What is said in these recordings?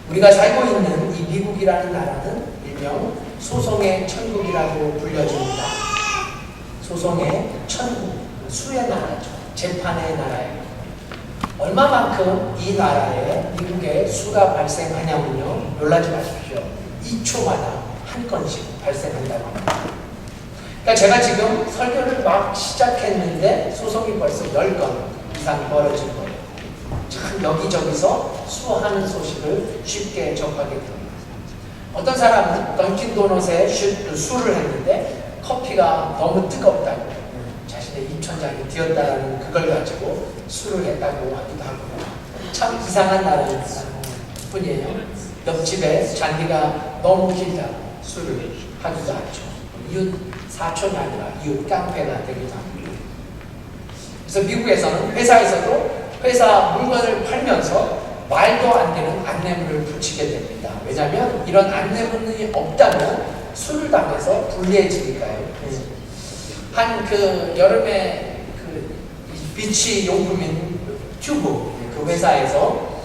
우리가 살고 있는 이 미국이라는 나라는 일명 소송의 천국이라고 불려집니다. 소송의 천국, 수의 나라죠. 재판의 나라예요. 얼마만큼 이 나라에 미국에 수가 발생하냐면요, 놀라지 마십시오. 2초마다 한 건씩 발생한다고 합니다. 그러니까 제가 지금 설교를 막 시작했는데 소송이 벌써 10건 이상 벌어진 거예요. 참 여기저기서 수하는 소식을 쉽게 접하게 됩니다. 어떤 사람은 던킨 도넛에 수를 했는데 커피가 너무 뜨겁다고 자신의 입천장이 뒤었다라는 그걸 가지고 수를 했다고 하기도 하고요. 참 이상한 나라일 뿐이에요. 옆집에 잔디가 너무 길다고 수를 하기도 하죠. 이웃 사촌이 아니라 이웃 깡패가 되기도 합니다. 그래서 미국에서는 회사에서도 회사 물건을 팔면서 말도 안 되는 안내문을 붙이게 됩니다. 왜냐하면 이런 안내문이 없다면 수를 당해서 불리해지니까요. 한 그 여름에 그 비치 용품인 튜브 그 회사에서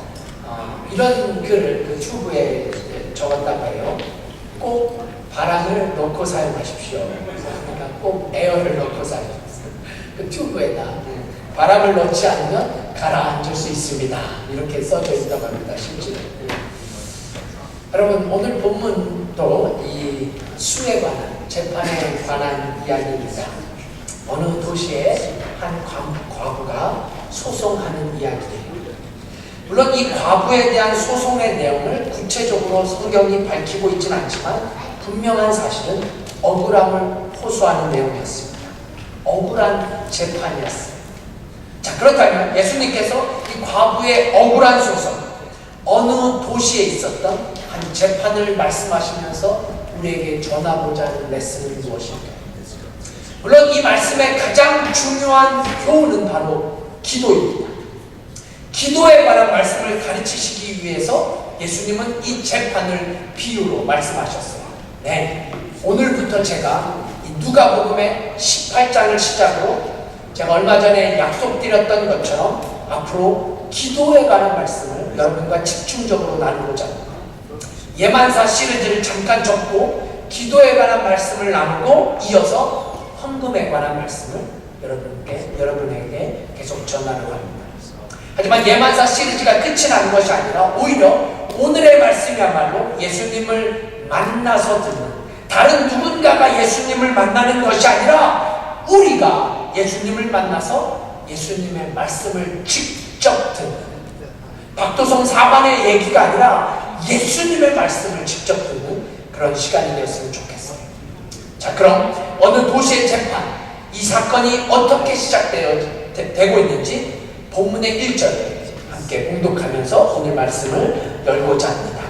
이런 글을 그 튜브에 적었다고 해요. 꼭 바람을 넣고 사용하십시오. 그러니까 꼭 에어를 넣고 사용하십시오. 그 튜브에다 바람을 넣지 않으면 가라앉을 수 있습니다. 이렇게 써져 있다고 합니다. 실제로. 여러분, 오늘 본문도 이 수에 관한, 재판에 관한 이야기입니다. 어느 도시에 한 과부가 소송하는 이야기예요. 물론 이 과부에 대한 소송의 내용을 구체적으로 성경이 밝히고 있지는 않지만 분명한 사실은 억울함을 호소하는 내용이었습니다. 억울한 재판이었습니다. 자, 그렇다면 예수님께서 이 과부의 억울한 소송, 어느 도시에 있었던 한 재판을 말씀하시면서 우리에게 전하고자 하는 레슨은 무엇일까요? 물론 이 말씀의 가장 중요한 교훈은 바로 기도입니다. 기도에 관한 말씀을 가르치시기 위해서 예수님은 이 재판을 비유로 말씀하셨어요. 네, 오늘부터 제가 이 누가복음의 18장을 시작으로 제가 얼마 전에 약속드렸던 것처럼 앞으로 기도에 관한 말씀을 여러분과 집중적으로 나누고자 합니다. 예만사 시리즈를 잠깐 접고 기도에 관한 말씀을 나누고 이어서 헌금에 관한 말씀을 여러분에게 계속 전하려고 합니다. 하지만 예만사 시리즈가 끝이 난 것이 아니라 오히려 오늘의 말씀이야말로 예수님을 만나서 듣는, 다른 누군가가 예수님을 만나는 것이 아니라 우리가 예수님을 만나서 예수님의 말씀을 직접 듣는, 박도성 사반의 얘기가 아니라 예수님의 말씀을 직접 듣는 그런 시간이 되었으면 좋겠어요. 자, 그럼 어느 도시의 재판, 이 사건이 어떻게 시작되고 있는지 본문의 1절을 함께 봉독하면서 오늘 말씀을 열고자 합니다.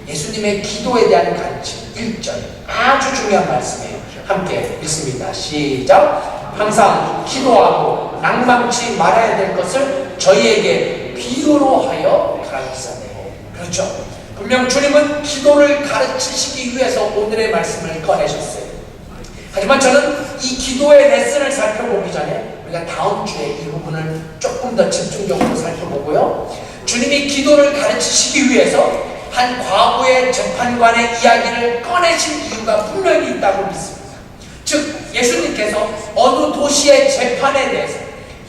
예수님의 기도에 대한 가르침 1절, 아주 중요한 말씀이에요. 함께 읽습니다. 시작. 항상 기도하고 낭망치 말아야 될 것을 저희에게 비유로 하여 가르치사네. 그렇죠. 분명 주님은 기도를 가르치시기 위해서 오늘의 말씀을 꺼내셨어요. 하지만 저는 이 기도의 레슨을 살펴보기 전에 우리가 다음 주에 이 부분을 조금 더 집중적으로 살펴보고요. 주님이 기도를 가르치시기 위해서 한 과거의 재판관의 이야기를 꺼내신 이유가 분명히 있다고 믿습니다. 즉, 예수님께서 어느 도시의 재판에 대해서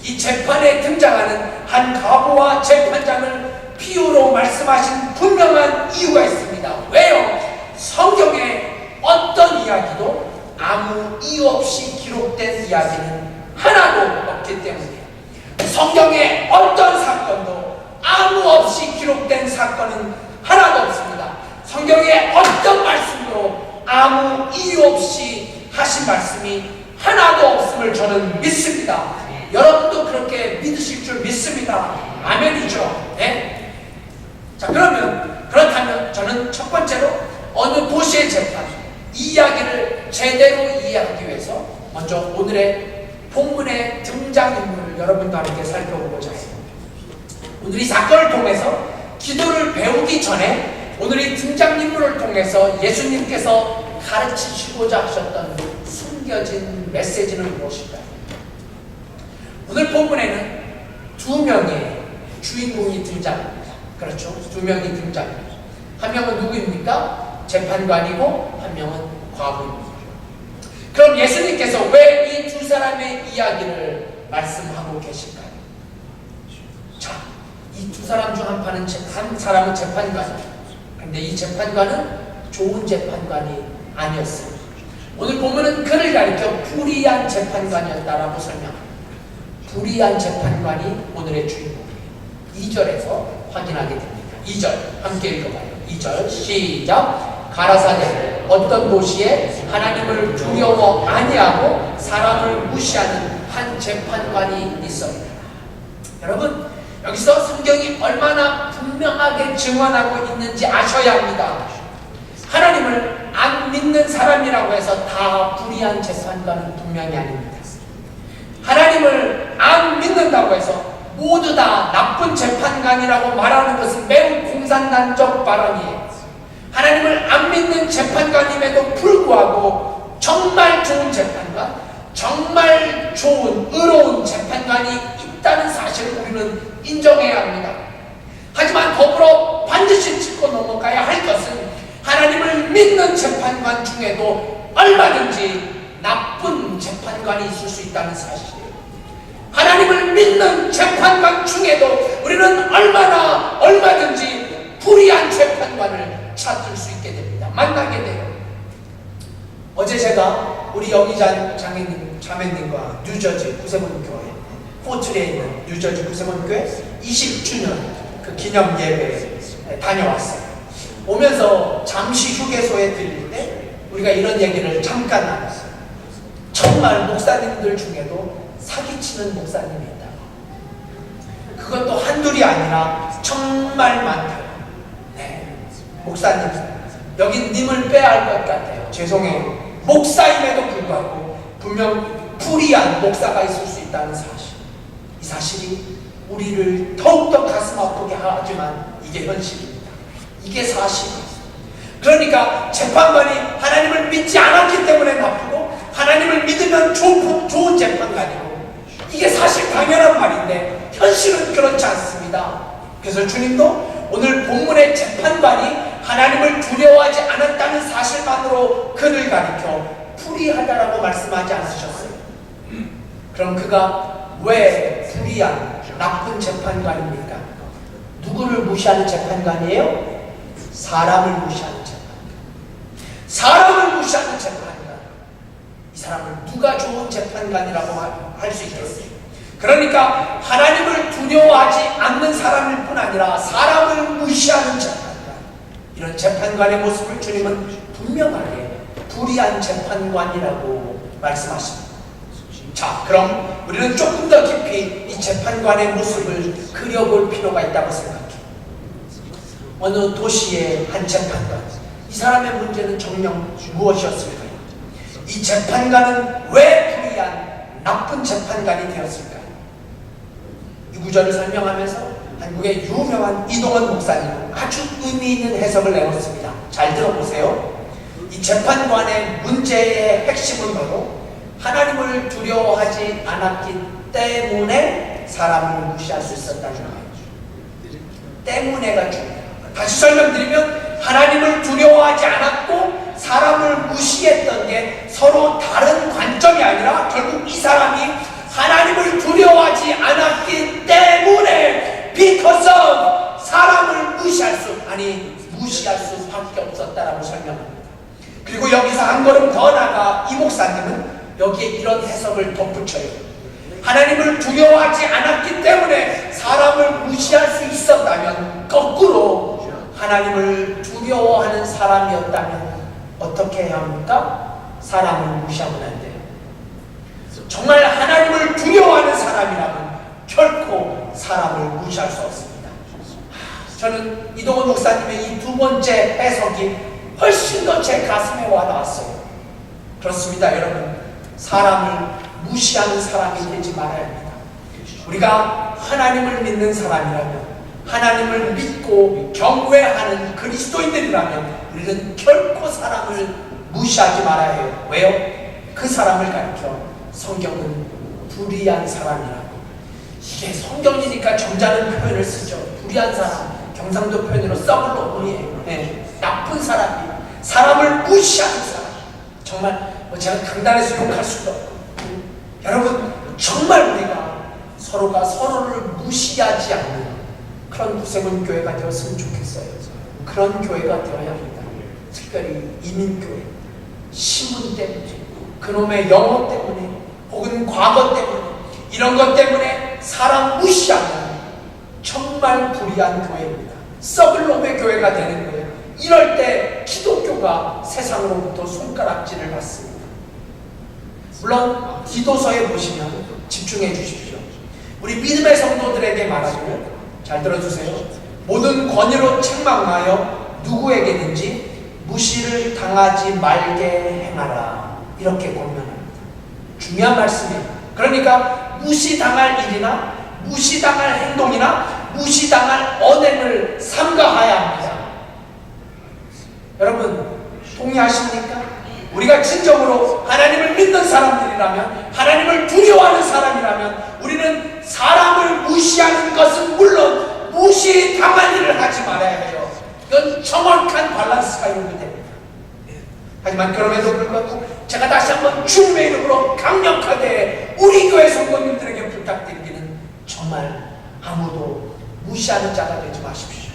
이 재판에 등장하는 한 과부와 재판장을 비유로 말씀하신 분명한 이유가 있습니다. 왜요? 성경에 어떤 이야기도 아무 이유 없이 기록된 이야기는 하나도 없기 때문이에요. 성경에 어떤 사건도 아무 없이 기록된 사건은 하나도 없습니다. 성경에 어떤 말씀도 아무 이유 없이 하신 말씀이 하나도 없음을 저는 믿습니다. 여러분도 그렇게 믿으실 줄 믿습니다. 아멘이죠. 네? 자, 그렇다면 저는 첫 번째로 어느 도시의 재판, 이 이야기를 제대로 이해하기 위해서 먼저 오늘의 본문의 등장인물을 여러분과 함께 살펴보고자 해요. 오늘 이 사건을 통해서 기도를 배우기 전에 오늘 이 등장인물을 통해서 예수님께서 가르치시고자 하셨던 숨겨진 메시지는 무엇일까요? 오늘 본문에는 두 명의 주인공이 등장합니다. 그렇죠? 두 명이 등장합니다. 한 명은 누구입니까? 재판관이고 한 명은 과부입니다. 그럼 예수님께서 왜 이 두 사람의 이야기를 말씀하고 계실까요? 자, 이 두 사람 중 한 사람은 재판관이에요. 근데 이 재판관은 좋은 재판관이 아니었어요. 오늘 보면은 그를 가리켜 불의한 재판관이었다라고 설명합니다. 불의한 재판관이 오늘의 주인공이에요. 2절에서 확인하게 됩니다. 2절 함께 읽어봐요. 2절 시작. 가라사대 어떤 도시에 하나님을 두려워 아니하고 사람을 무시하는 한 재판관이 있었다. 여러분, 여기서 성경이 얼마나 분명하게 증언하고 있는지 아셔야 합니다. 하나님을 안 믿는 사람이라고 해서 다 불의한 재판관은 분명히 아닙니다. 하나님을 안 믿는다고 해서 모두 다 나쁜 재판관이라고 말하는 것은 매우 공산당적 발언이에요. 하나님을 안 믿는 재판관임에도 불구하고 정말 좋은 재판관, 정말 좋은 의로운 재판관이 있다는 사실을 우리는 인정해야 합니다. 하지만 더불어 반드시 짚고 넘어가야 할 것은 하나님을 믿는 재판관 중에도 얼마든지 나쁜 재판관이 있을 수 있다는 사실이에요. 하나님을 믿는 재판관 중에도 우리는 얼마든지 불의한 재판관을 찾을 수 있게 됩니다. 만나게 돼요. 어제 제가 우리 여기자 자매님과 뉴저지 구세본 교회 포트리에 있는 뉴저지 구세본 교회 20주년 그 기념 예배에 다녀왔어요. 오면서 잠시 휴게소에 들릴 때 우리가 이런 얘기를 잠깐 나눴어요. 정말 목사님들 중에도 사기치는 목사님이 있다고. 그것도 한둘이 아니라 정말 많다고. 네, 목사님 여기 님을 빼야 할 것 같아요. 죄송해요. 목사임에도 불구하고 분명 불의한 목사가 있을 수 있다는 사실. 이 사실이 우리를 더욱더 가슴 아프게 하지만 이게 현실입니다. 이게 사실이에요. 그러니까 재판관이 하나님을 믿지 않았기 때문에 나쁘고 하나님을 믿으면 좋은 재판관이고 이게 사실 당연한 말인데 현실은 그렇지 않습니다. 그래서 주님도 오늘 본문의 재판관이 하나님을 두려워하지 않았다는 사실만으로 그를 가리켜 불의하다라고 말씀하지 않으셨어요. 그럼 그가 왜 불의한 나쁜 재판관입니까? 누구를 무시하는 재판관이에요? 사람을 무시하는 재판관. 사람을 무시하는 재판관. 이 사람을 누가 좋은 재판관이라고 할 수 있겠어요? 그러니까 하나님을 두려워하지 않는 사람일 뿐 아니라 사람을 무시하는 재판관. 이런 재판관의 모습을 주님은 분명하게 불의한 재판관이라고 말씀하십니다. 자, 그럼 우리는 조금 더 깊이 이 재판관의 모습을 그려볼 필요가 있다고 생각해요. 어느 도시의 한 재판관, 이 사람의 문제는 정녕 무엇이었을까요? 이 재판관은 왜 불의한 나쁜 재판관이 되었을까요? 이 구절을 설명하면서 한국의 유명한 이동원 목사님은 아주 의미 있는 해석을 내놓습니다. 잘 들어보세요. 이 재판관의 문제의 핵심은 바로 하나님을 두려워하지 않았기 때문에 사람을 무시할 수 있었다는 거예요. 때문에가 중요해요. 다시 설명드리면 하나님을 두려워하지 않았고 사람을 무시했던 게 서로 다른 관점이 아니라 결국 이 사람이 하나님을 두려워하지 않았기 때문에 because of 사람을 무시할 수밖에 없었다라고 설명합니다. 그리고 여기서 한 걸음 더 나가 이 목사님은 여기에 이런 해석을 덧붙여요. 하나님을 두려워하지 않았기 때문에 사람을 무시할 수 있었다면 거꾸로 하나님을 두려워하는 사람이었다면 어떻게 해야 합니까? 사람을 무시하면 안 돼요. 정말 하나님을 두려워하는 사람이라면 결코 사람을 무시할 수 없습니다. 저는 이동원 목사님의 이 두 번째 해석이 훨씬 더 제 가슴에 와닿았어요. 그렇습니다, 여러분. 사람을 무시하는 사람이 되지 말아야 합니다. 우리가 하나님을 믿는 사람이라면, 하나님을 믿고 경외하는 그리스도인들이라면 우리는 결코 사람을 무시하지 말아야 해요. 왜요? 그 사람을 가리켜 성경은 불의한 사람이라고. 이게 성경이니까 점잖은 표현을 쓰죠. 불의한 사람, 경상도 표현으로 썩을 놈이에요. 네. 나쁜 사람이, 사람을 무시하는 사람. 정말 제가 강단에서 욕할 수도 없고, 여러분 정말 우리가 서로가 서로를 무시하지 않는 그런 구세군 교회가 되었으면 좋겠어요. 그런 교회가 되어야 합니다. 특별히 이민교회, 신분 때문에, 그놈의 영어 때문에, 혹은 과거 때문에, 이런 것 때문에 사람 무시하는 정말 불의한 교회입니다. 썩을 놈의 교회가 되는 거예요. 이럴 때 기독교가 세상으로부터 손가락질을 받습니다. 물론 디도서에 보시면 집중해 주십시오. 우리 믿음의 성도들에게 말하자면, 잘 들어주세요. 모든 권위로 책망하여 누구에게든지 무시를 당하지 말게 행하라. 이렇게 권면합니다. 중요한 말씀이에요. 그러니까 무시당할 일이나 무시당할 행동이나 무시당할 언행을 삼가해야 합니다. 여러분 동의하십니까? 우리가 진정으로 하나님을 믿는 사람들이라면, 하나님을 두려워하는 사람이라면, 우리는 사람을 무시하는 것은 물론 무시당할 일을 하지 말아야 해요. 이건 정확한 밸런스가 요구됩니다. 하지만 그럼에도 불구하고 제가 다시 한번 주님의 이름으로 강력하게 우리 교회 성도님들에게 부탁드리기는, 정말 아무도 무시하는 자가 되지 마십시오.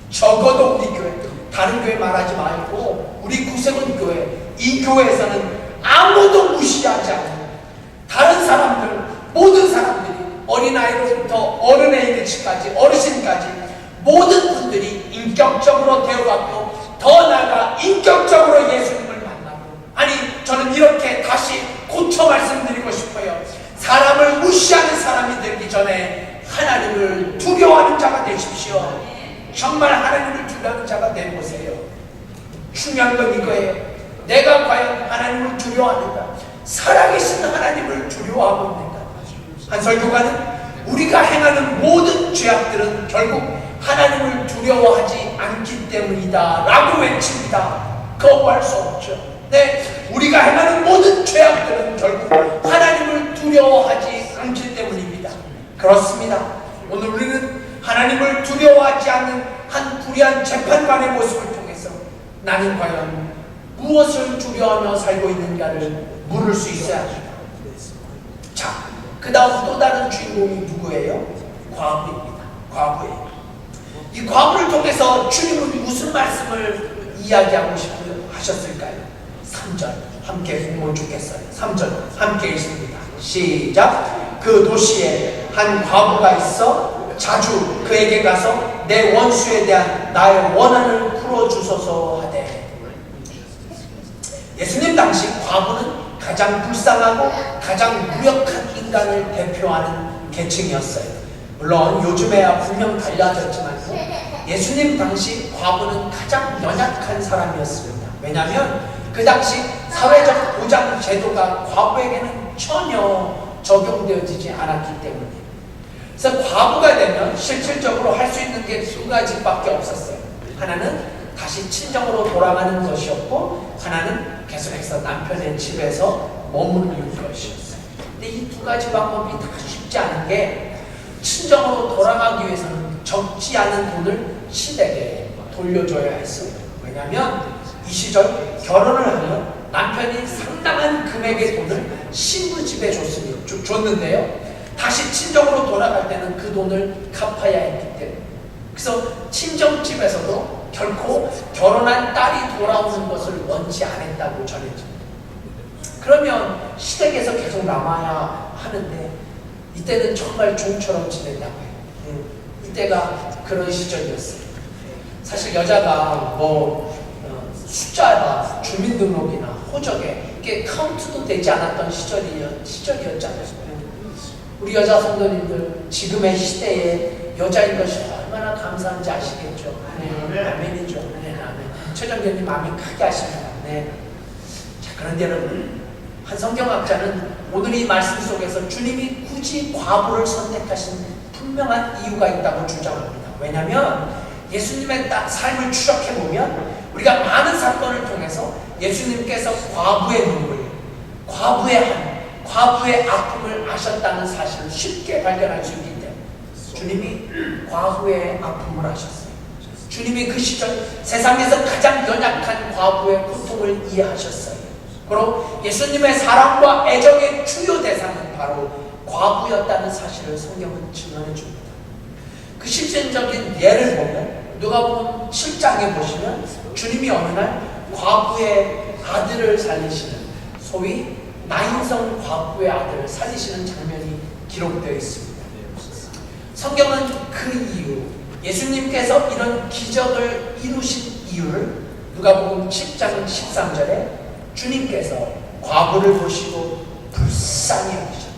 적어도 우리 교회, 다른 교회 말하지 말고 우리 구세군 교회, 이 교회에서는 아무도 무시하지 않는, 다른 사람들, 모든 사람들이 어린아이로부터 어른에 이르기까지, 어르신까지 모든 분들이 인격적으로 대우받고, 더 나아가 인격적으로 예수님을 만나고, 아니 저는 이렇게 다시 고쳐 말씀드리고 싶어요. 사람을 무시하는 사람이 되기 전에 하나님을 두려워하는 자가 되십시오. 정말 하나님을 두려워하는 자가 되보세요. 중요한 건 이거예요. 내가 과연 하나님을 두려워하는가? 살아계신 하나님을 두려워하고 있는가? 한 설교가는 우리가 행하는 모든 죄악들은 결국 하나님을 두려워하지 않기 때문이다 라고 외칩니다. 거부할 수 없죠. 네, 우리가 행하는 모든 죄악들은 결국 하나님을 두려워하지 않기 때문입니다. 그렇습니다. 오늘 우리는 하나님을 두려워하지 않는 한 불의한 재판관의 모습을 통해서 나는 과연 무엇을 두려워하며 살고 있는가를 물을 수 있어야 합니다. 자, 그 다음 또 다른 주인공이 누구예요? 과부입니다. 과부예요. 이 과부를 통해서 주님은 무슨 말씀을 이야기하고 하셨을까요? 3절 함께 보면 좋겠어요. 3절 함께 읽습니다. 시작. 그 도시에 한 과부가 있어 자주 그에게 가서 내 원수에 대한 나의 원한을 풀어주소서 하되. 예수님 당시 과부는 가장 불쌍하고 가장 무력한 인간을 대표하는 계층이었어요. 물론 요즘에야 분명 달라졌지만 예수님 당시 과부는 가장 연약한 사람이었습니다. 왜냐하면 그 당시 사회적 보장 제도가 과부에게는 전혀 적용되어지지 않았기 때문에. 그래서 과부가 되면 실질적으로 할 수 있는 게 두 가지밖에 없었어요. 하나는 다시 친정으로 돌아가는 것이었고, 하나는 계속해서 남편의 집에서 머무르는 것이었어요. 근데 이 두 가지 방법이 다 쉽지 않은 게, 친정으로 돌아가기 위해서는 적지 않은 돈을 시댁에 돌려줘야 했어요. 왜냐하면 이 시절 결혼을 하면 남편이 상당한 금액의 돈을 신부집에 줬는데요. 다시 친정으로 돌아갈 때는 그 돈을 갚아야 했기 때문에. 그래서 친정집에서도 결코 결혼한 딸이 돌아오는 것을 원치 않았다고 전해집니다. 그러면 시댁에서 계속 남아야 하는데, 이때는 정말 종처럼 지낸다고 해요. 이때가 그런 시절이었어요. 사실 여자가 숫자나 주민등록이나 호적에 이게 카운트도 되지 않았던 시절이었잖아요. 우리 여자 성도님들 지금의 시대에 여자인 것이 얼마나 감사한지 아시겠죠? 네, 아멘이죠. 네, 아멘. 최정견님 아멘 크게 하십니다. 네. 자, 그런데 여러분, 한 성경학자는 오늘 이 말씀 속에서 주님이 굳이 과부를 선택하신 분명한 이유가 있다고 주장합니다. 왜냐하면 예수님의 삶을 추적해보면 우리가 많은 사건을 통해서 예수님께서 과부의 눈물, 과부의 아픔을 아셨다는 사실을 쉽게 발견할 수 있기 때문에 주님이 과부의 아픔을 아셨어요. 주님이 그 시절 세상에서 가장 연약한 과부의 고통을 이해하셨어요. 그리고 예수님의 사랑과 애정의 주요 대상은 바로 과부였다는 사실을 성경은 증언해 줍니다. 그 실zen적인 예를 보면 누가복음 7장에 보시면 주님이 어느 날 과부의 아들을 살리시는, 소위 나인성 과부의 아들을 살리시는 장면이 기록되어 있습니다. 성경은 그 이유, 예수님께서 이런 기적을 이루신 이유를 누가복음 7장 13절에 주님께서 과부를 보시고 불쌍히 여기셨다.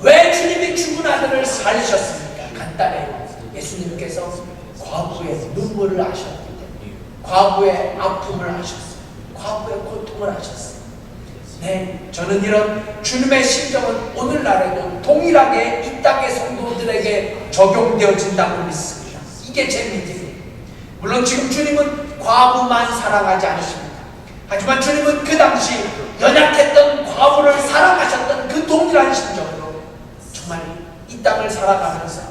왜 주님이 죽은 아들을 살리셨습니까? 간단해요. 예수님께서 과부의 눈물을 아셨기 때문에, 과부의 아픔을 아셨어요. 과부의 고통을 아셨어요. 네, 저는 이런 주님의 심정은 오늘날에도 동일하게 이 땅의 성도들에게 적용되어진다고 믿습니다. 이게 제 믿음이에요. 물론 지금 주님은 과부만 사랑하지 않으십니다. 하지만 주님은 그 당시 연약했던 과부를 사랑하셨던 그 동일한 심정으로 정말 이 땅을 살아가면서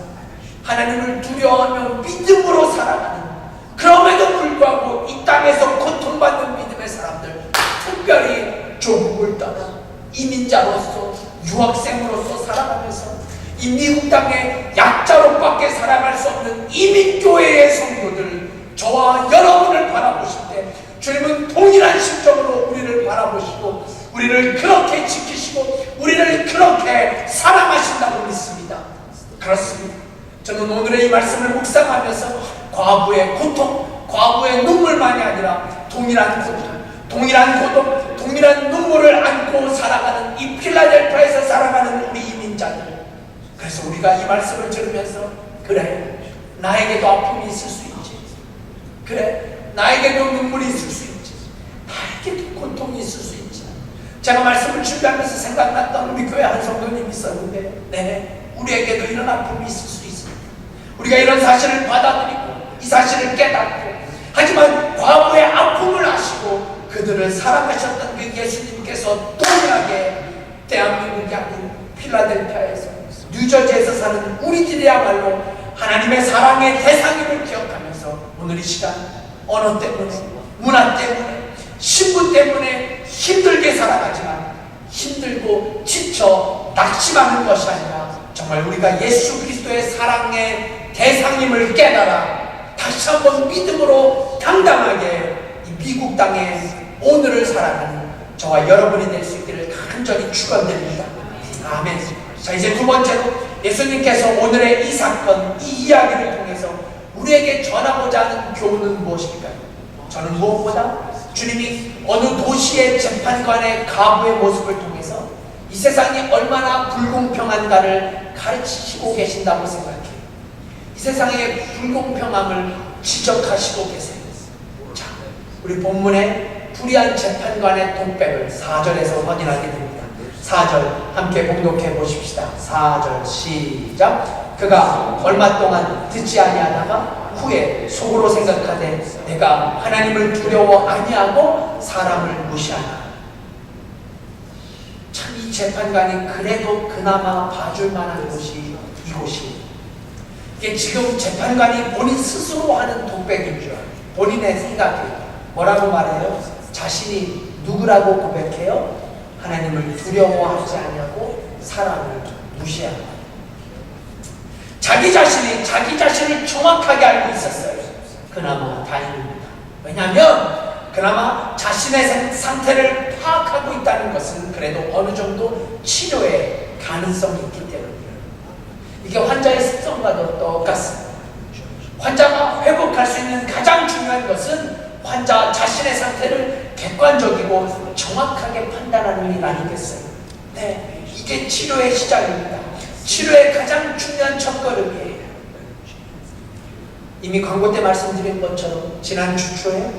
하나님을 두려워하며 믿음으로 살아가는, 그럼에도 불구하고 이 땅에서 고통받는 믿음의 사람들, 특별히 조국을 떠나 이민자로서 유학생으로서 살아가면서 이 미국 땅에 약자로밖에 살아갈 수 없는 이민교회의 성도들, 저와 여러분을 바라보실 때 주님은 동일한 심정으로 우리를 바라보시고 우리를 그렇게 지키시고 우리를 그렇게 사랑하신다고 믿습니다. 그렇습니다. 저는 오늘의 이 말씀을 묵상하면서 과부의 고통, 과부의 눈물만이 아니라 동일한 고통, 동일한 눈물을 안고 살아가는 이 필라델피아에서 살아가는 우리 이민자들, 그래서 우리가 이 말씀을 들으면서 그래, 나에게도 아픔이 있을 수 있지, 그래, 나에게도 눈물이 있을 수 있지, 나에게도 고통이 있을 수 있지. 제가 말씀을 준비하면서 생각났던 우리 교회 한 성도님이 있었는데, 네, 우리에게도 이런 아픔이 있을 수 있습니다. 우리가 이런 사실을 받아들이고 이 사실을 깨닫고, 하지만 과부의 아픔을 아시고 그들을 사랑하셨던 그 예수님께서 동일하게 대한민국이 아닌 필라델피아에서, 뉴저지에서 사는 우리들이야말로 하나님의 사랑의 대상임을 기억하면서 오늘 이 시간 언어 때문에, 문화 때문에, 신분 때문에 힘들게 살아가지만 힘들고 지쳐 낙심하는 것이 아니라 정말 우리가 예수 그리스도의 사랑의 대상임을 깨달아 다시 한번 믿음으로 당당하게 이 미국 땅에 오늘을 살아가는 저와 여러분이 될 수 있기를 간절히 축원드립니다. 아멘. 자, 이제 두 번째로 예수님께서 오늘의 이 사건, 이 이야기를 통해서 우리에게 전하고자 하는 교훈은 무엇일까요? 저는 무엇보다 주님이 어느 도시의 재판관의 가부의 모습을 통해서 이 세상이 얼마나 불공평한가를 가르치시고 계신다고 생각해요. 이 세상의 불공평함을 지적하시고 계세요. 자, 우리 본문에 불의한 재판관의 독백을 4절에서 확인하게 됩니다. 4절 함께 봉독해 보십시다. 4절 시작. 그가 얼마 동안 듣지 아니하다가 후에 속으로 생각하되 내가 하나님을 두려워 아니하고 사람을 무시하나. 참 이 재판관이 그래도 그나마 봐줄 만한 곳이 이곳이, 이게 지금 재판관이 본인 스스로 하는 독백인 줄 알아요. 본인의 생각이 뭐라고 말해요? 자신이 누구라고 고백해요? 하나님을 두려워하지 않냐고 사람을 무시한다. 자기 자신이 자기 자신을 정확하게 알고 있었어요. 그나마 다행입니다. 왜냐하면 그나마 자신의 상태를 파악하고 있다는 것은 그래도 어느 정도 치료의 가능성이 있기 때문이에요. 이게 환자의 습성과도 똑같습니다. 환자가 회복할 수 있는 가장 중요한 것은 환자 자신의 상태를 객관적이고 정확하게 판단하는 일 아니겠어요? 네, 이게 치료의 시작입니다. 치료의 가장 중요한 첫걸음이에요. 이미 광고 때 말씀드린 것처럼 지난 주 초에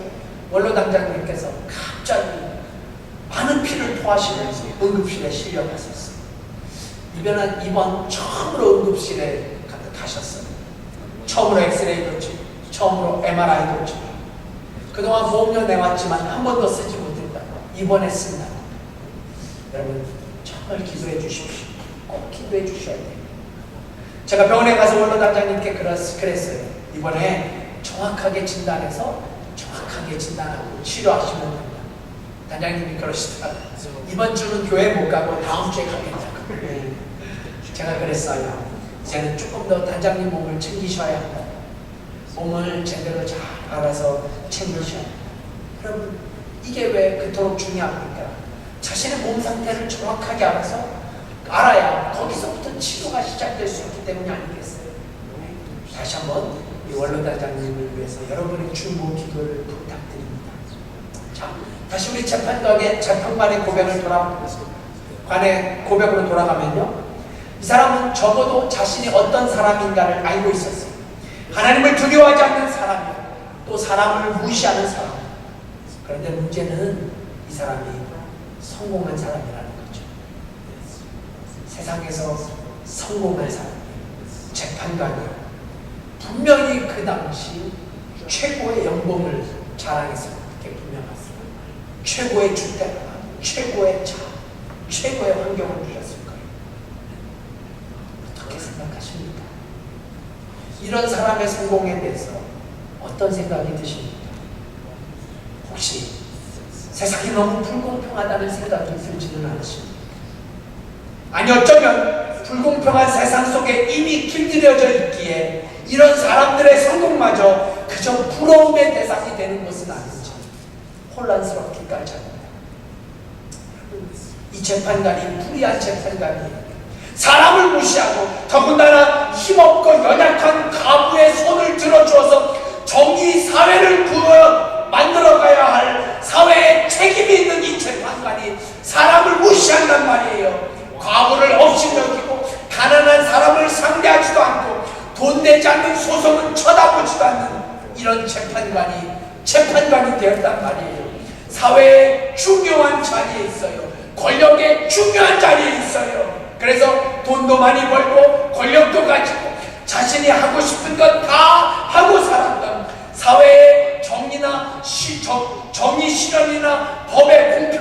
원로당장님께서 갑자기 많은 피를 토하시면서 응급실에 실려가셨어요. 이번 처음으로 응급실에 가셨어요. 처음으로 엑스레이도 찍고 처음으로 MRI도 찍고 그동안 보험료 내왔지만 한 번도 쓰지 못했다. 이번에 쓴다. 여러분 정말 기도해 주십시오. 꼭 기도해 주셔야 돼요. 제가 병원에 가서 원로당장님께 그랬어요. 이번에 정확하게 진단해서 정확하게 진단하고 치료하시면 됩니다. 단장님이 그러시더라고요. 이번 주는 교회 못 가고 다음 주에 가겠다고. 제가 그랬어요. 이제는 조금 더 단장님 몸을 챙기셔야 한다. 몸을 제대로 잘 알아서 챙기셔야 한다. 여러분, 이게 왜 그토록 중요합니까? 자신의 몸 상태를 정확하게 알아야 거기서부터 치료가 시작될 수 있기 때문이 아니겠어요? 다시 한번 이 원로 단장님을 위해서 여러분의 중보 기도를 부탁드립니다. 자, 다시 우리 재판관의 고백으로 돌아가면요, 이 사람은 적어도 자신이 어떤 사람인가를 알고 있었어요. 하나님을 두려워하지 않는 사람이고 또 사람을 무시하는 사람. 그런데 문제는 이 사람이 성공한 사람이라는 거죠. 세상에서 성공한 사람, 재판관이요, 분명히 그 당시 최고의 연봉을 자랑했을 게 분명했어요. 최고의 주택, 최고의 차, 최고의 환경을 주셨을 거예요. 어떻게 생각하십니까? 이런 사람의 성공에 대해서 어떤 생각이 드십니까? 혹시 세상이 너무 불공평하다는 생각이 들지는 않으십니까? 아니, 어쩌면 불공평한 세상 속에 이미 길들여져 있기에 이런 사람들의 성공마저 그저 부러움의 대상이 되는 것은 아닌지 혼란스럽기까지 합니다. 이 재판관이 불의한 재판관이에요. 사람을 무시하고 더군다나 힘없고 연약한 가부의 손을 들어주어서 정의 사회를 만들어가야 할 사회에 책임이 있는 이 재판관이 사람을 무시한단 말이에요. 과부를 없이 여기고 가난한 사람을 상대하지도 않고 돈 내지 않는 소송은 쳐다보지도 않는 이런 재판관이 되었단 말이에요. 사회의 중요한 자리에 있어요. 권력의 중요한 자리에 있어요. 그래서 돈도 많이 벌고 권력도 가지고 자신이 하고 싶은 것 다 하고 살았던 사회의 정의나 정의 실현이나 법의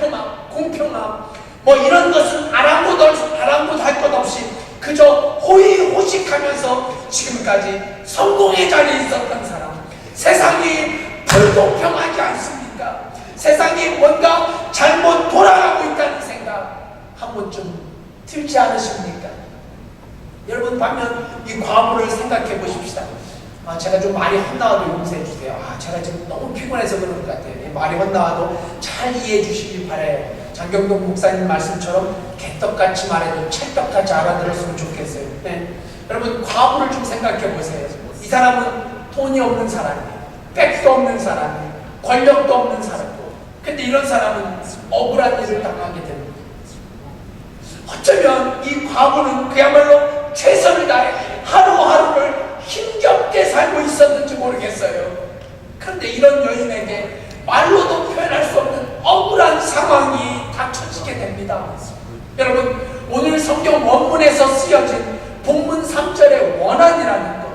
공평함 뭐 이런 것은 아랑곳할 것 없이 그저 호의호식하면서 지금까지 성공의 자리에 있었던 사람. 세상이 불공평하지 않습니까? 세상이 뭔가 잘못 돌아가고 있다는 생각 한 번쯤 들지 않으십니까? 여러분, 반면 이 과부를 생각해 보십시다. 제가 좀 말이 헛나와도 용서해 주세요. 제가 지금 너무 피곤해서 그런 것 같아요. 말이 헛나와도 잘 이해해 주시길 바라요. 장경동 목사님 말씀처럼 개떡같이 말해도 찰떡같이 알아들었으면 좋겠어요. 네. 여러분, 과부를 좀 생각해 보세요. 이 사람은 돈이 없는 사람이에요. 백도 없는 사람이에요. 권력도 없는 사람이고. 근데 이런 사람은 억울한 일을 당하게 됩니다. 어쩌면 이 과부는 그야말로 최선을 다해 하루하루를 힘겹게 살고 있었는지 모르겠어요. 그런데 이런 여인에게 말로도 표현할 수 없는 억울한 상황이 닥쳐지게 됩니다. 여러분, 오늘 성경 원문에서 쓰여진 본문 3절의 원한이라는 것,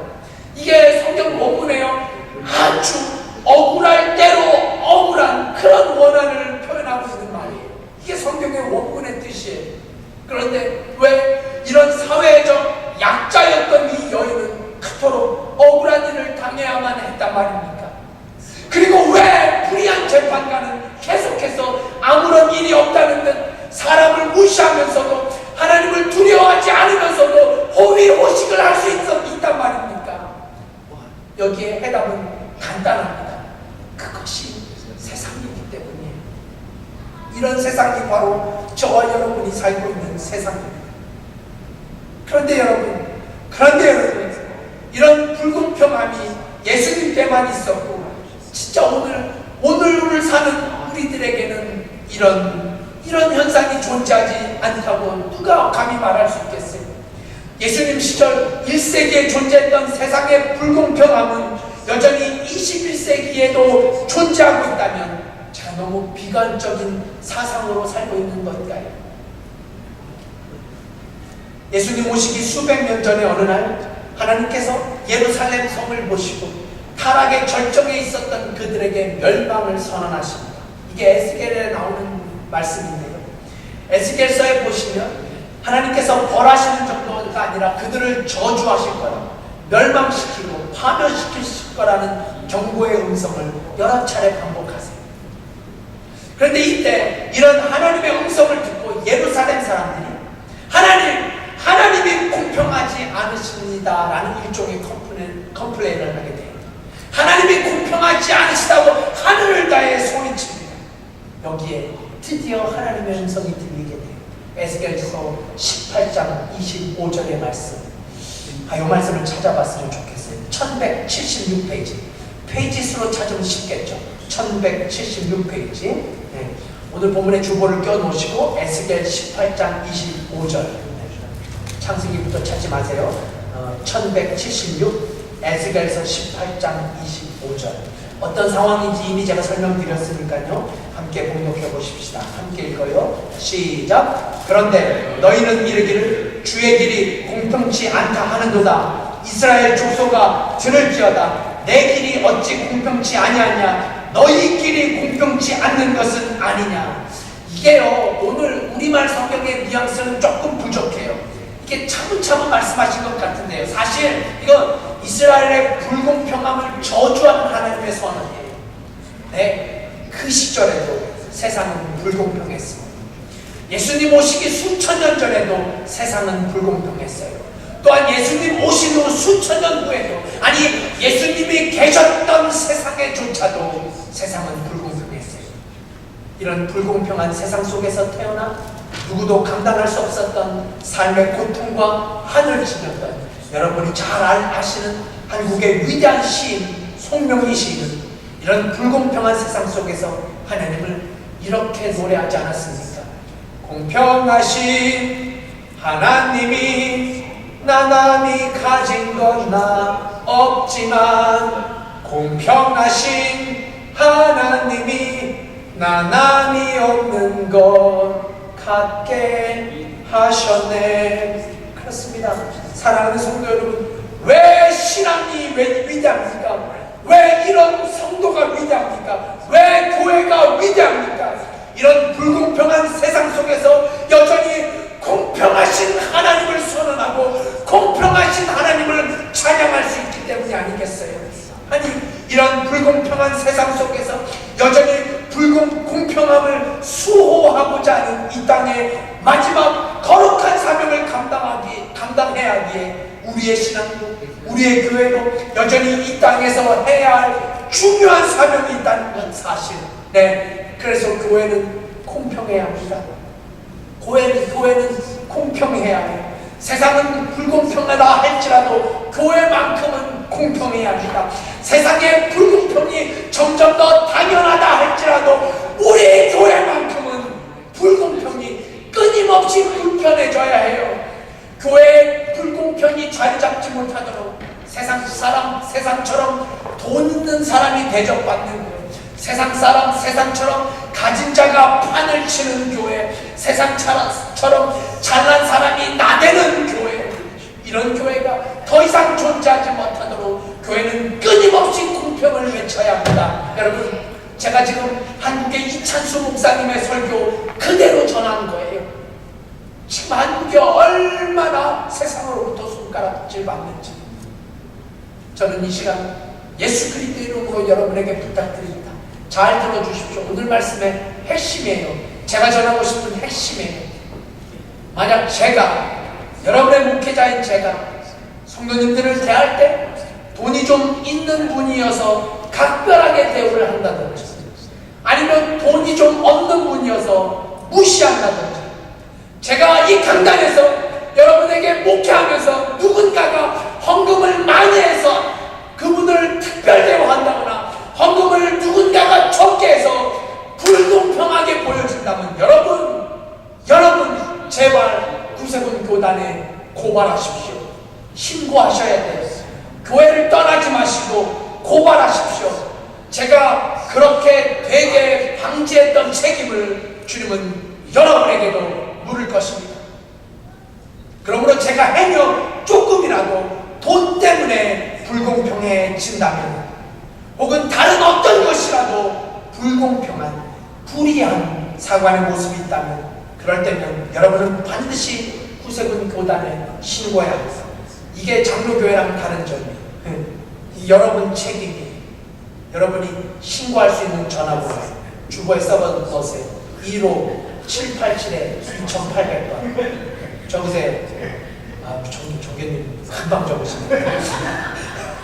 이게 성경 원문에요, 아주 억울할 대로 억울한 그런 원한을 표현하고 있는 말이에요. 이게 성경의 원문의 뜻이에요. 그런데 왜 이런 사회적 약자였던 이 여인은 그토록 억울한 일을 당해야만 했단 말입니까? 그리고 왜 불의한 재판관은 계속해서 아무런 일이 없다는 듯 사람을 무시하면서도 하나님을 두려워하지 않으면서도 호의호식을 할 수 있단 말입니까? 여기에 해답은 간단합니다. 그것이 세상이기 때문이에요. 이런 세상이 바로 저와 여러분이 살고 있는 세상입니다. 그런데 여러분, 이런 불공평함이 예수님 때만 있었고, 진짜 오늘을 사는 우리들에게는 이런 현상이 존재하지 않다고 누가 감히 말할 수 있겠어요? 예수님 시절 1세기에 존재했던 세상의 불공평함은 여전히 21세기에도 존재하고 있다면 제가 너무 비관적인 사상으로 살고 있는 것일까요? 예수님 오시기 수백 년 전에 어느 날 하나님께서 예루살렘 성을 보시고 타락의 절정에 있었던 그들에게 멸망을 선언하십니다. 이게 에스겔에 나오는 말씀인데요. 에스겔서에 보시면 하나님께서 벌하시는 정도가 아니라 그들을 저주하실 거라, 멸망시키고 파멸시킬 거라는 경고의 음성을 여러 차례 반복하세요. 그런데 이때 이런 하나님의 음성을 듣고 예루살렘 사람들이 하나님이 공평하지 않으십니다라는 일종의 컴플레인을 하게 돼요. 하나님이 공평하지 않으시다고 하늘을 다해 소리칩니다. 여기에 드디어 하나님의 음성이 들리게 돼요. 에스겔서 18장 25절의 말씀. 이 말씀을 찾아봤으면 좋겠어요. 1176페이지. 페이지 수로 찾으면 쉽겠죠. 1176페이지. 네. 오늘 본문의 주보를 껴놓으시고 에스겔 18장 25절. 창세기부터 찾지 마세요. 1176 에스겔서 18장 25절. 어떤 상황인지 이미 제가 설명드렸으니까요. 함께 봉독해 보십시다. 함께 읽어요. 시작. 그런데 너희는 이르기를 주의 길이 공평치 않다 하는도다. 이스라엘 족속아 들을지어다. 내 길이 어찌 공평치 아니하냐. 너희 길이 공평치 않는 것은 아니냐. 이게요, 오늘 우리말 성경의 뉘앙스는 조금 부족해요. 이게 차분차분 말씀하신 것 같은데요. 사실 이건 이스라엘의 불공평함을 저주하는 하나님의 선언이에요. 네, 그 시절에도 세상은 불공평했습니다. 예수님 오시기 수천 년 전에도 세상은 불공평했어요. 또한 예수님 오신 후 수천 년 후에도, 아니 예수님이 계셨던 세상에조차도 세상은 불공평했어요. 이런 불공평한 세상 속에서 태어나 누구도 감당할 수 없었던 삶의 고통과 한을 지녔던 여러분이 잘 아시는 한국의 위대한 시인 송명희 시인은 이런 불공평한 세상 속에서 하나님을 이렇게 노래하지 않았습니까? 공평하신 하나님이 나남이 가진 건 나 없지만 공평하신 하나님이 나남이 없는 것 갖게 하셨네. 그렇습니다. 사랑하는 성도 여러분, 왜 신앙이 위대합니까? 왜 이런 성도가 위대합니까? 왜 교회가 위대합니까? 이런 불공평한 세상 속에서 여전히 공평하신 하나님을 선언하고 공평하신 하나님을 찬양할 수 있기 때문이 아니겠어요? 아니, 이런 불공평한 세상 속에서 여전히 공평함을 수호하고자 하는 이 땅의 마지막 거룩한 사명을 감당해야 하기에 우리의 신앙도, 우리의 교회도 여전히 이 땅에서 해야 할 중요한 사명이 있다는 사실. 네, 그래서 교회는 공평해야 합니다. 교회는 공평해야 해요. 세상은 불공평하다 할지라도 교회만큼은 공평해야 합니다. 세상의 불공평이 점점 더 당연하다 할지라도 우리 교회만큼은 불공평이 끊임없이 불편해져야 해요. 교회의 불공평이 자리 잡지 못하도록 세상처럼 돈 있는 사람이 대접받는 거예요. 세상처럼 가진 자가 판을 치는 교회, 세상처럼 잘난 사람이 나대는 교회, 이런 교회가 더 이상 존재하지 못하도록 교회는 끊임없이 공평을 외쳐야 합니다. 여러분, 제가 지금 한국의 이찬수 목사님의 설교 그대로 전한 거예요. 지금 한국이 얼마나 세상으로부터 손가락질 받는지. 저는 이 시간 예수 그리스도 이름으로 여러분에게 부탁드립니다. 잘 들어주십시오. 오늘 말씀의 핵심이에요. 제가 전하고 싶은 핵심이에요. 만약 여러분의 목회자인 제가 성도님들을 대할 때 돈이 좀 있는 분이어서 각별하게 대우를 한다든지, 아니면 돈이 좀 없는 분이어서 무시한다든지, 제가 이 강단에서 여러분에게 목회하면서 누군가가 헌금을 많이 해서 그분을 특별 대우한다거나 헌금을 누군가가 적게 해서 불공평하게 보여준다면 여러분 제발 구세군 교단에 고발하십시오. 신고하셔야 돼요. 교회를 떠나지 마시고 고발하십시오. 제가 그렇게 되게 방지했던 책임을 주님은 여러분에게도 물을 것입니다. 그러므로 제가 행여 조금이라도 돈 때문에 불공평해진다면, 혹은 다른 어떤 것이라도 불공평한, 불이한 사관의 모습이 있다면, 그럴 때면 여러분은 반드시 구세군 교단에 신고해야 합니다. 이게 장로교회랑 다른 점이에요. 여러분 책임이, 여러분이 신고할 수 있는 전화번호 주보에 써놓으세요. 15787에 2800번 적으세요. 종교님 금방 적으시네요.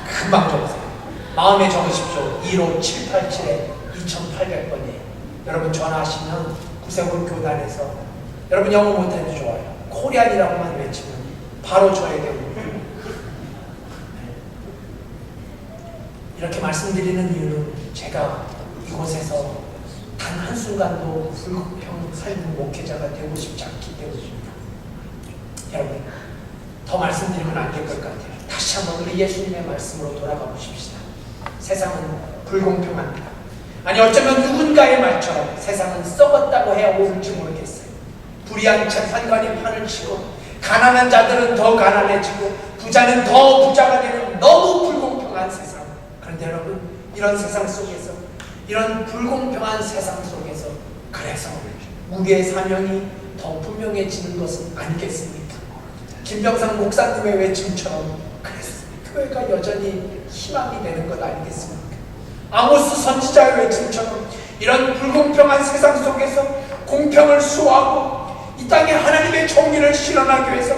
금방 적으세요. 마음에 적으십시오. 15787에 2800번이에요. 여러분 전화하시면 구세군 교단에서, 여러분 영어 못해도 좋아요. 코리안이라고만 외치면 바로 저에게 옵니다. 이렇게 말씀드리는 이유는 제가 이곳에서 단 한순간도 불공평 살는 목회자가 되고 싶지 않기 때문입니다. 여러분, 더 말씀드리면 안 될 것 같아요. 다시 한번 우리 예수님의 말씀으로 돌아가 보십시다. 세상은 불공평합니다. 아니, 어쩌면 누군가의 말처럼 세상은 썩었다고 해야 옳을지 모르겠어요. 불의한 재판관이 판을 치고 가난한 자들은 더 가난해지고 부자는 더 부자가 되는 너무 불공평한 세상. 그런데 여러분, 이런 세상 속에서, 이런 불공평한 세상 속에서 그래서 우리의 사명이 더 분명해지는 것은 아니겠습니까? 김병상 목사님의 외침처럼 그래서 교회가 여전히 희망이 되는 것 아니겠습니까? 아모스 선지자의 외침처럼 이런 불공평한 세상 속에서 공평을 수호하고 이 땅에 하나님의 정의를 실현하기 위해서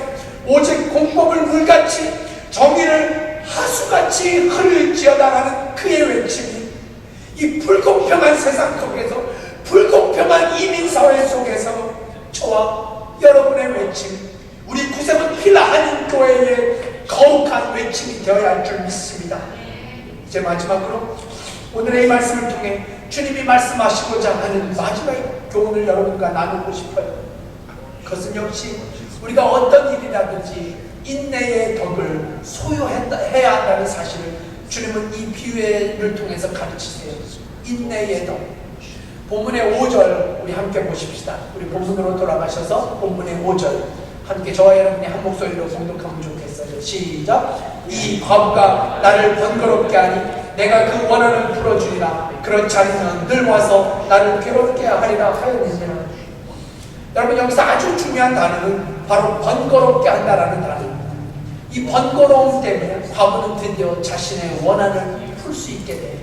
오직 공법을 물같이 정의를 하수같이 흐를지어다라는 그의 외침이 이 불공평한 세상 속에서, 불공평한 이민사회 속에서 저와 여러분의 외침, 우리 구세군 필라 한인교회의 거룩한 외침이 되어야 할 줄 믿습니다. 이제 마지막으로 오늘의 이 말씀을 통해 주님이 말씀하시고자 하는 마지막 교훈을 여러분과 나누고 싶어요. 그것은 역시 우리가 어떤 일이라든지 인내의 덕을 소유해야 한다는 사실을 주님은 이 비유를 통해서 가르치세요. 인내의 덕. 본문의 5절 우리 함께 보십시다. 우리 본문으로 돌아가셔서 본문의 5절 함께 저와 여러분이 한 목소리로 봉독하면 좋겠어요. 시작. 이 과부가 나를 번거롭게 하니 내가 그 원한을 풀어주리라. 그렇지 않으면 늘 와서 나를 괴롭게 하리라 하였느니라. 여러분, 여기서 아주 중요한 단어는 바로 번거롭게 한다라는 단어입니다. 이 번거로움 때문에 과부는 드디어 자신의 원한을 풀 수 있게 돼요.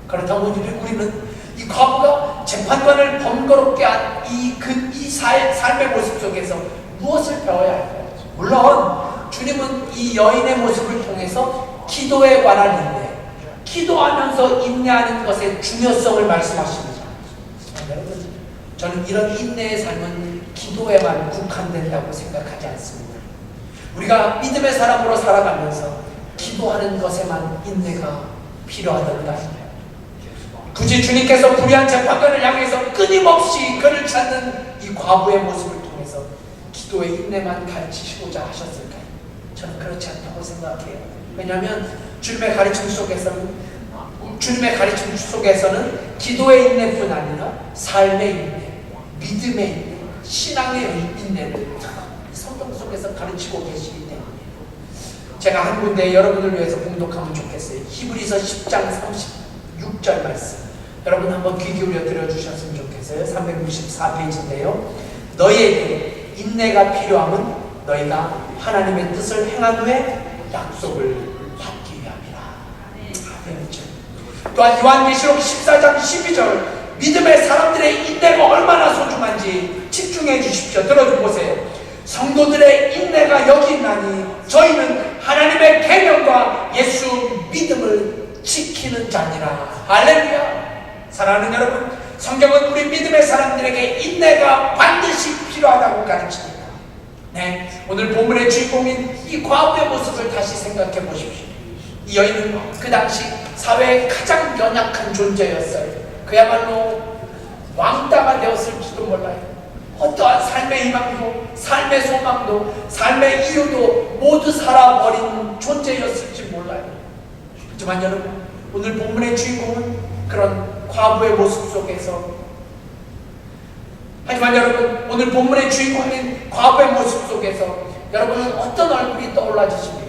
그렇다면 우리는 이 과부가 재판관을 번거롭게 한 이 삶의 모습 속에서 무엇을 배워야 할까요? 물론 주님은 이 여인의 모습을 통해서 기도에 관한 인내, 기도하면서 인내하는 것의 중요성을 말씀하십니다. 여러분, 저는 이런 인내의 삶은 기도에만 국한된다고 생각하지 않습니다. 우리가 믿음의 사람으로 살아가면서 기도하는 것에만 인내가 필요하던가. 굳이 주님께서 불의한 재판관을 향해서 끊임없이 그를 찾는 이 과부의 모습을 통해서 기도의 인내만 가르치시고자 하셨을까요? 저는 그렇지 않다고 생각해요. 왜냐하면 주님의 가르침 속에서는 기도의 인내뿐 아니라 삶의 인내, 믿음의 인내, 신앙의 인내를 성경 속에서 가르치고 계시기 때문에 제가 한 군데 여러분을 위해서 봉독하면 좋겠어요. 히브리서 10장 36절 말씀, 여러분 한번 귀 기울여 들어주셨으면 좋겠어요. 364페이지인데요. 너희에게 인내가 필요함은 너희가 하나님의 뜻을 행한 후에 약속을 받기 위함이라. 또한 요한계시록 14장 12절, 믿음의 사람들의 인내가 얼마나 소중한지 집중해 주십시오. 들어보세요. 성도들의 인내가 여기 있나니 저희는 하나님의 계명과 예수 믿음을 지키는 자니라. 할렐루야. 사랑하는 여러분, 성경은 우리 믿음의 사람들에게 인내가 반드시 필요하다고 가르칩니다. 네, 오늘 본문의 주인공인 이 과부의 모습을 다시 생각해 보십시오. 이 여인은 그 당시 사회의 가장 연약한 존재였어요. 그야말로 왕따가 되었을지도 몰라요. 어떠한 삶의 희망도, 삶의 소망도, 삶의 이유도 모두 살아버린 존재였을지 몰라요. 하지만 여러분, 오늘 본문의 주인공은 그런 과부의 모습 속에서, 하지만 여러분, 오늘 본문의 주인공인 과부의 모습 속에서 여러분은 어떤 얼굴이 떠올라지십니까?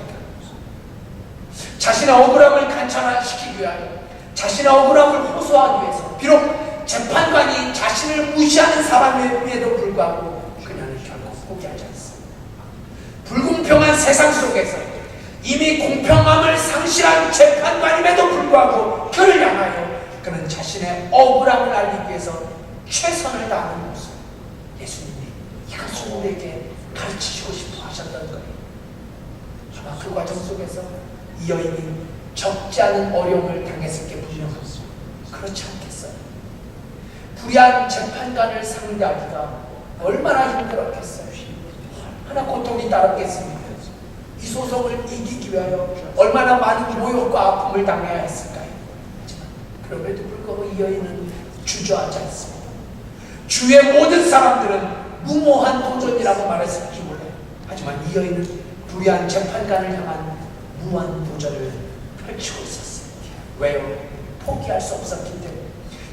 자신의 억울함을 간천화시키기 위하여, 자신의 억울함을 호소하기 위해서, 비록 재판관이 자신을 무시하는 사람임에도 불구하고 그녀는 결국 포기하지 않습니다. 불공평한 세상 속에서 이미 공평함을 상실한 재판관임에도 불구하고 그를 향하여 그는 자신의 억울함을 알리기 위해서 최선을 다하는 모습, 예수님이 이것을 우리에게 가르치시고 싶어 하셨던 거예요. 아마 그 과정 속에서 이 여인이 적지 않은 어려움을 당했을 게 분명합니다. 그렇지 않겠어요? 불의한 재판관을 상대하기가 얼마나 힘들었겠어요? 얼마나 고통이 따랐겠습니까? 이 소송을 이기기 위하여 얼마나 많은 모욕과 아픔을 당해야 했을까요? 하지만 그럼에도 불구하고 이 여인은 주저하지 않습니다. 주위의 모든 사람들은 무모한 도전이라고 말했을지 몰라요. 하지만 이 여인은 불의한 재판관을 향한 무한 도전을 펼치고 있었어요. 왜요? 포기할 수 없었기 때문에,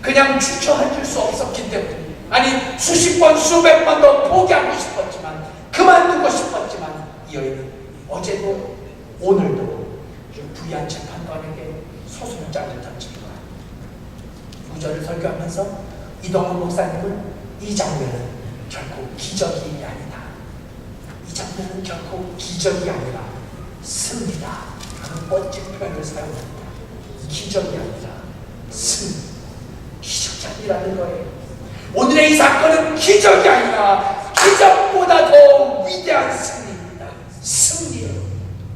그냥 주저앉을 수 없었기 때문에, 아니 수십 번 수백 번 더 포기하고 싶었지만, 그만두고 싶었지만, 이 여인은 어제도 오늘도 불의한 재판관에게 소송장을 던집니다. 구절을 설교하면서 이동훈 목사님은 이 장면은 결코 기적이 아니다, 이 장면은 결코 기적이 아니라 승리다 하는 멋진 표현을 사용합니다. 기적이 아니라 승리, 기적이 아니라는 거예요. 오늘의 이 사건은 기적이 아니라 기적보다 더 위대한 승리입니다. 승리예요.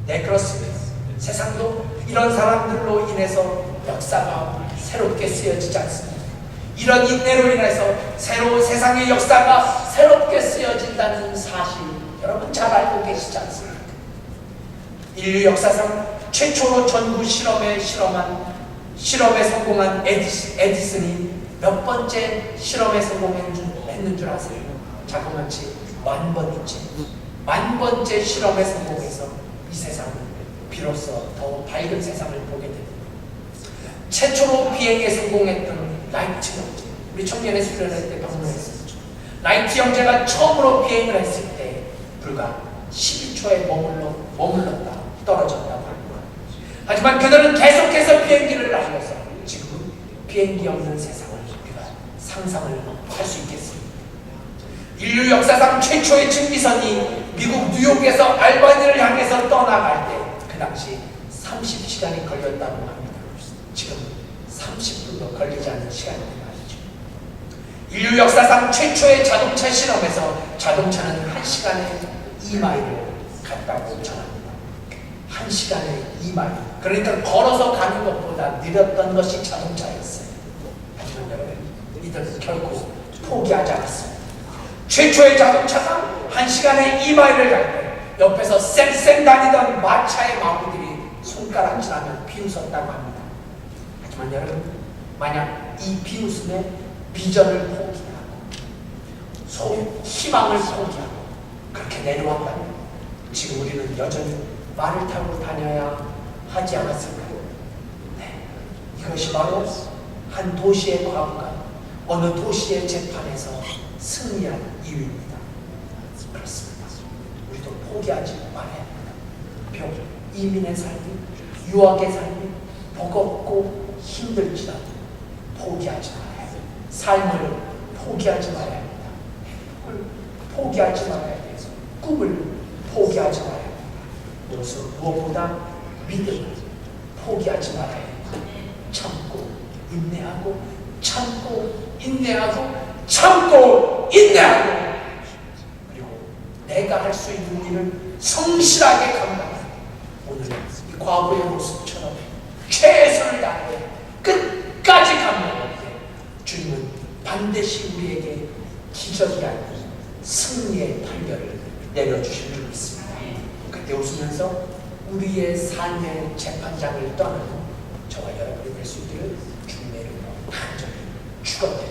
네, 그렇습니다. 세상도 이런 사람들로 인해서 역사가 새롭게 쓰여지지 않습니다. 이런 인내로 인해서 세상의 역사가 새롭게 쓰여진다는 사실, 여러분 잘 알고 계시지 않습니까? 인류 역사상 최초로 전구 실험에 성공한 에디슨이 몇 번째 실험에 성공했는 줄 아세요? 자그마치 10,000번이지. 10,000번째 실험에 성공해서 이 세상은 비로소 더 밝은 세상을 보게 됩니다. 최초로 비행에 성공했던 라이트 형제, 우리 청년의 수련회 때 방문했었죠. 라이트 형제가 처음으로 비행을 했을 때 불과 12초에 머물렀다 떨어졌다고 합니다. 하지만 그들은 계속해서 비행기를 날려서 지금 비행기 없는 세상을 우리가 상상을 할 수 있겠습니다. 인류 역사상 최초의 증기선이 미국 뉴욕에서 알바니를 향해서 떠나갈 때 그 당시 30시간이 걸렸다고 합니다. 지금 30분도 걸리지 않는 시간입니다. 인류 역사상 최초의 자동차 실험에서 자동차는 1시간에 2마일을 갔다고 전합니다. 1시간에 2마일. 그러니까 걸어서 가는 것보다 느렸던 것이 자동차였어요. 하지만 여러분, 이들은 결코 포기하지 않았습니다. 최초의 자동차가 1시간에 2마일을 갈 때 옆에서 쌩쌩 다니던 마차의 마구들이 손가락질하며 비웃었다고 합니다. 하지만 여러분, 만약 이 비웃음에 비전을 포기하고 희망을 포기하고 그렇게 내려왔다면 지금 우리는 여전히 말을 타고 다녀야 하지 않았을까요? 네, 이것이 바로 한 도시의 과부가 어느 도시의 재판에서 승리한 이유입니다. 그렇습니다. 우리도 포기하지 말아야 합니다. 병, 이민의 삶이, 유학의 삶이 버겁고 힘들지라도 포기하지 말아야 합니다. 삶을 포기하지 말아야 합니다. 행복을 포기하지 말아야 돼서 꿈을 포기하지 말아야 합니다. 무엇보다 믿음을 포기하지 말아야 합니다. 참고 인내하고 참고 인내하고 참고 인내하고 그리고 내가 할 수 있는 일을 성실하게 감당하고 오늘 이 과거의 모습처럼 최선을 다해 끝까지 감당할 때 주님은 반드시 우리에게 기적이 아닌 승리의 판결을 내려주실 줄 믿습니다. 그때 웃으면서 우리의 삶의 재판장을 떠나는 저와 여러분이 될 수 있기를 주님의 이름으로 간절히 축원드립니다.